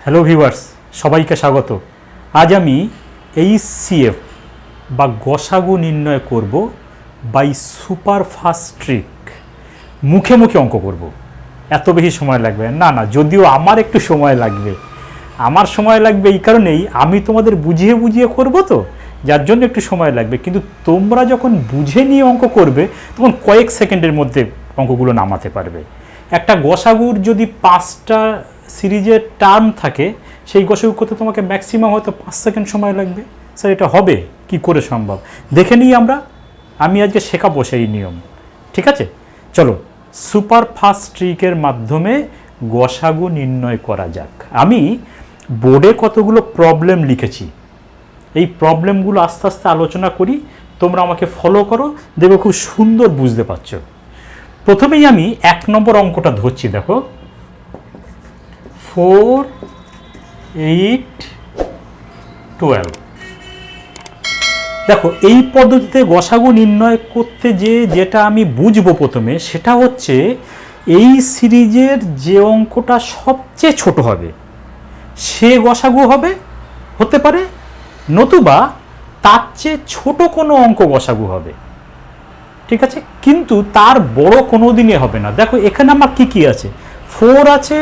Hello viewers, সবাইকে স্বাগত। আজ আমি HCF বা গসাগু নির্ণয় করব বাই সুপার ফাস্ট ট্রিক। মুখে মুখে অঙ্ক করব, এত বেশি সময় লাগবে না। যদিও আমার একটু সময় লাগবে। আমার সময় লাগবে এই কারণেই, আমি তোমাদের বুঝিয়ে বুঝিয়ে করব তো, যার জন্য একটু সময় লাগবে। কিন্তু তোমরা যখন বুঝে নিয়ে অঙ্ক করবে তখন কয়েক সেকেন্ডের মধ্যে অঙ্কগুলো নামাতে পারবে। একটা গসাগুর যদি 5টা সিরিজের টার্ম থাকে, সেই গসাগু করতে তোমাকে ম্যাক্সিমাম হয়তো 5 সেকেন্ড সময় লাগবে। স্যার এটা হবে কি করে সম্ভব, দেখে নিই আমি আজকে শেখাবো সেই নিয়ম। ঠিক আছে, চলো সুপার ফাস্ট ট্রিকের মাধ্যমে গসাগু নির্ণয় করা যাক। আমি বোর্ডে কতগুলো প্রবলেম লিখেছি, এই প্রবলেমগুলো আস্তে আস্তে আলোচনা করি, তোমরা আমাকে ফলো করো, দেখবে খুব সুন্দর বুঝতে পারছো। প্রথমেই আমি 1 নম্বর অঙ্কটা ধরছি। দেখো 4, 8, 12। দেখো এই পদ্ধতিতে গসাগু নির্ণয় করতে যেটা আমি বুঝবো প্রথমে, সেটা হচ্ছে এই সিরিজের যে অঙ্কটা সবচেয়ে ছোট হবে সে গসাগু হতে পারে, নতুবা তার চেয়ে ছোট কোনো অঙ্ক গসাগু হবে। ঠিক আছে, কিন্তু তার বড় কোনো দিনই হবে না। দেখো এখানে আমার কি আছে, 4 আছে,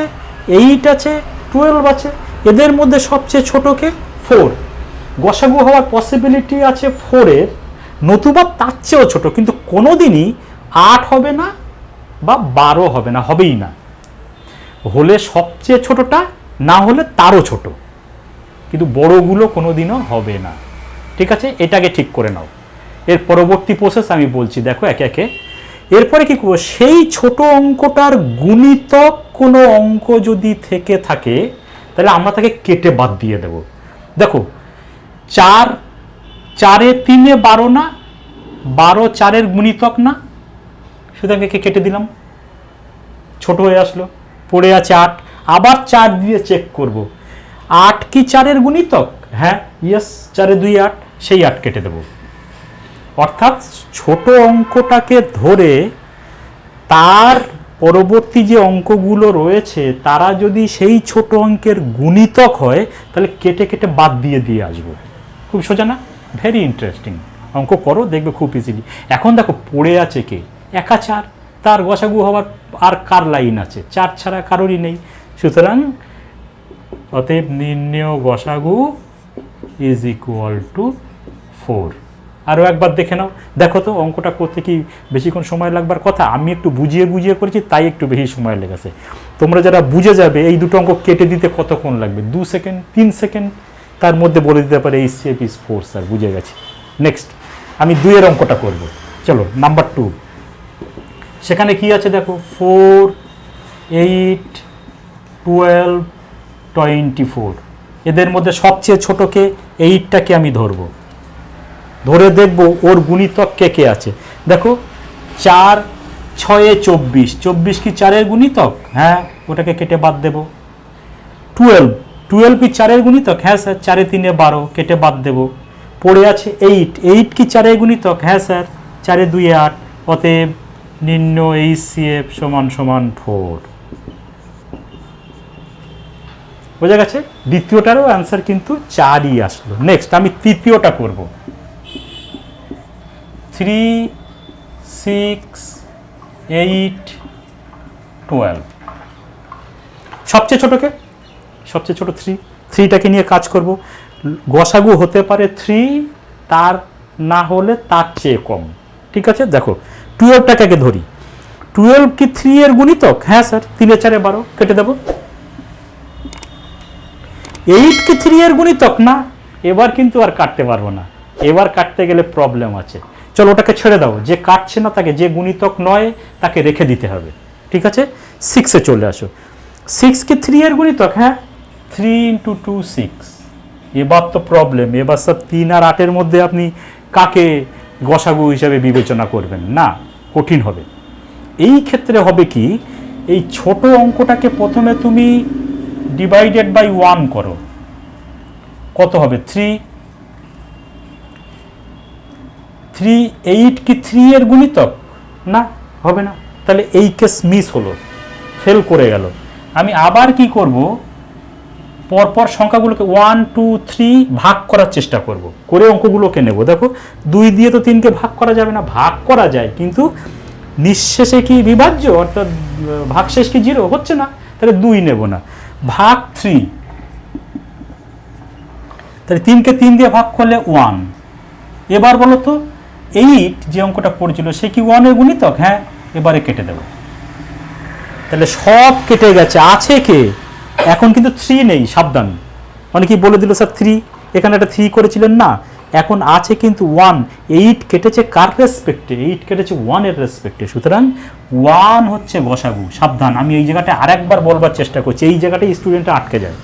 8 আছে, 12 আছে। এদের মধ্যে সবচেয়ে ছোটকে 4, গসাগু হওয়ার পসিবিলিটি আছে 4-এর, নতুবা তার চেয়েও ছোট। কিন্তু কোনো দিনই 8 হবে না বা 12 হবে না, হবেই না। হলে সবচেয়ে ছোটটা, না হলে তারও ছোট, কিন্তু বড়গুলো কোনো দিনও হবে না। ঠিক আছে, এটাকে ঠিক করে নাও। এর পরবর্তী প্রসেস আমি বলছি, দেখো একে একে। এরপরে কি করবো, সেই ছোট অঙ্কটার গুণিতক কোনো অঙ্ক যদি থেকে থাকে তাহলে আমরা তাকে কেটে বাদ দিয়ে দেব। দেখো 4, 4-এ 3-এ 12 না, 12 4-এর গুণিতক না, সুতরাং একে কেটে দিলাম, ছোট হয়ে আসলো। পড়ে আছে 8, আবার 4 দিয়ে চেক করব, 8 কি 4-এর গুণিতক? হ্যাঁ, ইয়েস, 4-এ 2 8, সেই 8 কেটে দেব। অর্থাৎ ছোট অঙ্কটাকে ধরে তার পরবর্তী যে অঙ্কগুলো রয়েছে তারা যদি সেই ছোট অঙ্কের গুণিতক হয় তাহলে কেটে কেটে বাদ দিয়ে আসবো। খুব সোজা না? Very interesting. অঙ্ক করো, দেখবে খুব ইজিলি। এখন দেখো পড়ে আছে কে, একা 4, তার গসাগু হওয়ার আর কার লাইন আছে? 4 ছাড়া কারোরই নেই। সুতরাং অতএব নির্ণেয় গসাগু ইজ ইকুয়াল টু 4। আরও একবার দেখে নাও। দেখো তো অঙ্কটা করতে কি বেশিক্ষণ সময় লাগবার কথা? আমি একটু বুঝিয়ে বুঝিয়ে করেছি, তাই একটু বেশি সময় লেগেছে। তোমরা যারা বুঝে যাবে, এই দুটো অঙ্ক কেটে দিতে কতক্ষণ লাগবে? 2 সেকেন্ড, 3 সেকেন্ড, তার মধ্যে বলে দিতে পারে HCF is 4 স্যার, বুঝে গেছি। নেক্সট আমি 2-এর অঙ্কটা করব। চলো নাম্বার 2। সেখানে কি আছে দেখো, 4, 8, 12, 24। এদের মধ্যে সবচেয়ে ছোটকে 8টাকে আমি ধরবো, ধরে দেখব ওর গুণিতক কে আছে। দেখো 4, 6-এ 24, 24 কি 4-এর গুণিতক? হ্যাঁ, ওটাকে কেটে বাদ দেব। 12, 12 কি 4-এর গুণিতক? হ্যাঁ স্যার, 4-এ 3-এ 12, কেটে বাদ দেব। পড়ে আছে 8, 8 কি 4-এর গুণিতক? হ্যাঁ স্যার, 4-এ 2-এ 8। অতএব নির্ণয় HCF = 4। বোঝা গেছে? দ্বিতীয়টারও অ্যান্সার কিন্তু 4ই আসলো। নেক্সট আমি তৃতীয়টা করব। 3, 6, 8, 12। সবচেয়ে ছোটকে, সবচেয়ে ছোট 3টাকে নিয়ে কাজ করব। গসাগু হতে পারে 3, তার না হলে তার চেয়ে কম। ঠিক আছে, দেখো 12টাকে আগে ধরি। 12 কি 3-এর গুণিতক? হ্যাঁ স্যার, 3-এ 4-এ 12, কেটে দেব। 8 কি 3-এর গুণিতক? না, এবার কিন্তু আর কাটতে পারবো না, এবার কাটতে গেলে প্রবলেম আছে। চলো ওটাকে ছেড়ে দাও, যে কাটছে না তাকে, যে গুণিতক নয় তাকে রেখে দিতে হবে। ঠিক আছে, 6-এ চলে আসো। 6 কি 3-এর গুণিতক? হ্যাঁ, 3 × 2 6। এবার তো প্রবলেম, এবার স্যার 3 আর 8-এর মধ্যে আপনি কাকে গসাগু হিসাবে বিবেচনা করবেন? না, কঠিন হবে। এই ক্ষেত্রে হবে কি, এই ছোট অঙ্কটাকে প্রথমে তুমি ডিভাইডেড বাই 1 করো। কত হবে? 3, 8 কি 3-এর গুণিতক? না, হবে না। তাহলে এই কেস মিস হলো, ফেল করে গেল। আমি আবার কি করব, পরপর সংখ্যাগুলোকে 1 2 3 ভাগ করার চেষ্টা করব, করে অঙ্কগুলোকে নেব। দেখো 2 দিয়ে তো 3কে ভাগ করা যাবে না, ভাগ করা যায় কিন্তু নিঃশেষে কি বিভাজ্য, অর্থাৎ ভাগশেষ কি 0 হচ্ছে না, তাহলে 2 নেব না। ভাগ 3, তাহলে 3কে 3 দিয়ে ভাগ করলে 1। এবার বলো তো 8 যে অঙ্কটা পড়ছিল সে কি 1 এর গুণিতক? হ্যাঁ, এবারে কেটে দেব। তাহলে সব কেটে গেছে, আছে কে? এখন কিন্তু 3 নেই, সাবধান। অনেকেই বলে দিল স্যার 3, এখানে একটা 3 করেছিলেন না, এখন আছে কিন্তু 1। 8 কেটেছে কার রেসপেক্টে? 8 কেটেছে 1 এর রেসপেক্টে, সুতরাং 1 হচ্ছে গসাগু। সাবধান, আমি এই জায়গাটা আরেকবার বলবার চেষ্টা করছি, এই জায়গাটায় স্টুডেন্টরা আটকে যায়।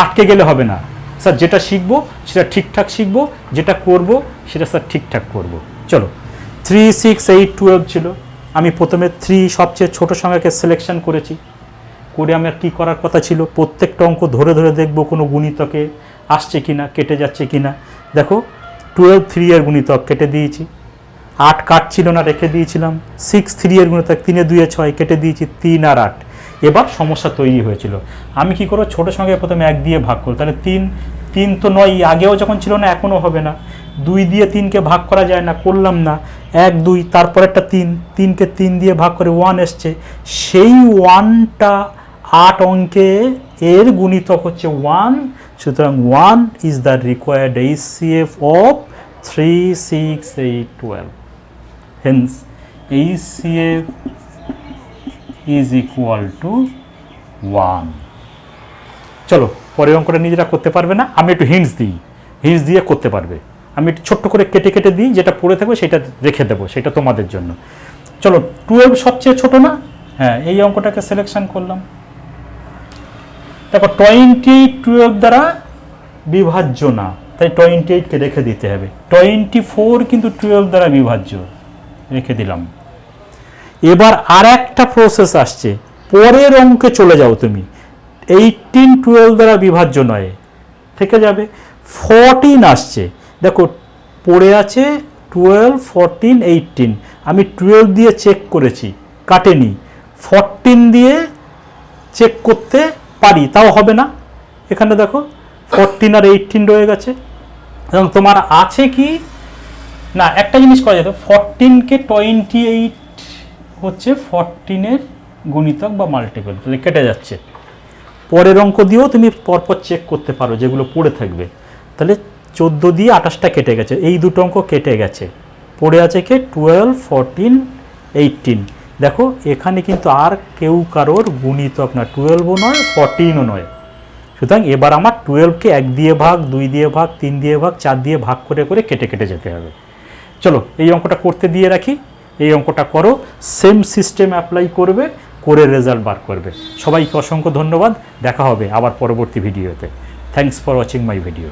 আটকে গেলে হবে না স্যার, যেটা শিখবো সেটা ঠিকঠাক শিখবো, যেটা করব সেটা স্যার ঠিকঠাক করব। চলো 3 6 8 12 ছিল, আমি প্রথমে 3 সবচেয়ে ছোট সংখ্যাকে সিলেকশন করেছি, করে আমার কী করার কথা ছিল, প্রত্যেকটা অঙ্ক ধরে ধরে দেখব কোনো গুণিতকে আসছে কিনা, কেটে যাচ্ছে কিনা। দেখো 12 3 এর গুণিতক কেটে দিয়েছি, 8 কাটছিল না, রেখে দিয়েছিলাম। 6 3 এর গুণিতক 3 2 6 কেটে দিয়েছি, 3 আর 8। এবার সমস্যা তৈরি হয়েছিল, আমি কি করব, ছোট সংখ্যাকে প্রথমে 1 দিয়ে ভাগ করব, তাহলে 3 তো নয়, আগেও যখন ছিল না এখনও হবে না। 2 দিয়ে 3কে ভাগ করা যায় না, করলাম না। 1 2, তারপর একটা 3কে 3 দিয়ে ভাগ করে 1 এসছে, সেই 1টা 8 অঙ্কে এর গুণিতক হচ্ছে 1, সুতরাং 1 is the required HCF of 3 6 8 12। Hence HCF is equal to 1। চলো পরের অঙ্কটা নিজেরা করতে পারবে না, আমি একটু হিন্টস দিই, হিন্টস দিয়ে করতে পারবে। আমি একটু ছোট্ট করে কেটে কেটে দিই, যেটা পড়ে থাকবে সেটা রেখে দেবো, সেটা তোমাদের জন্য। চলো 12 সবচেয়ে ছোট না? হ্যাঁ, এই অঙ্কটাকে সিলেকশন করলাম। দেখো 28 12 দ্বারা বিভাজ্য না, তাই 28কে রেখে দিতে হবে। 24 কিন্তু 12 দ্বারা বিভাজ্য, রেখে দিলাম। এবার আর একটা প্রসেস আসছে, পরের অঙ্কে চলে যাও তুমি। 18 12 দ্বারা বিভাজ্য নয়, থেকে যাবে। 14 আসছে, দেখো পড়ে আছে 12 14 18, আমি 12 দিয়ে চেক করেছি, কাটেনি। 14 দিয়ে চেক করতে পারি, তাও হবে না। এখানে দেখো 14 আর 18 রয়ে গেছে, এবং তোমার আছে কি না, একটা জিনিস করা যেত, 14কে 28 হচ্ছে 14 গুণিতক বা মাল্টিপল, তাহলে কেটে যাচ্ছে। পরের অঙ্ক দিয়েও তুমি পরপর চেক করতে পারো, যেগুলো পড়ে থাকবে। তাহলে 14 দিয়ে 28টা কেটে গেছে, এই দুটো অঙ্ক কেটে গেছে। পড়ে আছে কে? 12 14 18। দেখো এখানে কিন্তু আর কেউ কারোর গুণিতক না, 12ও নয় 14ও নয়। সুতরাং এবার আমার 12কে 1 দিয়ে ভাগ, 2 দিয়ে ভাগ, 3 দিয়ে ভাগ, 4 দিয়ে ভাগ করে করে কেটে কেটে যেতে হবে। চলো এই অঙ্কটা করতে দিয়ে রাখি, এই অঙ্কটা করো, সেম সিস্টেম অ্যাপ্লাই করবে, করে রেজাল্ট বার করবে। সবাইকে অসংখ্য ধন্যবাদ, দেখা হবে আবার পরবর্তী ভিডিওতে। Thanks for watching my video.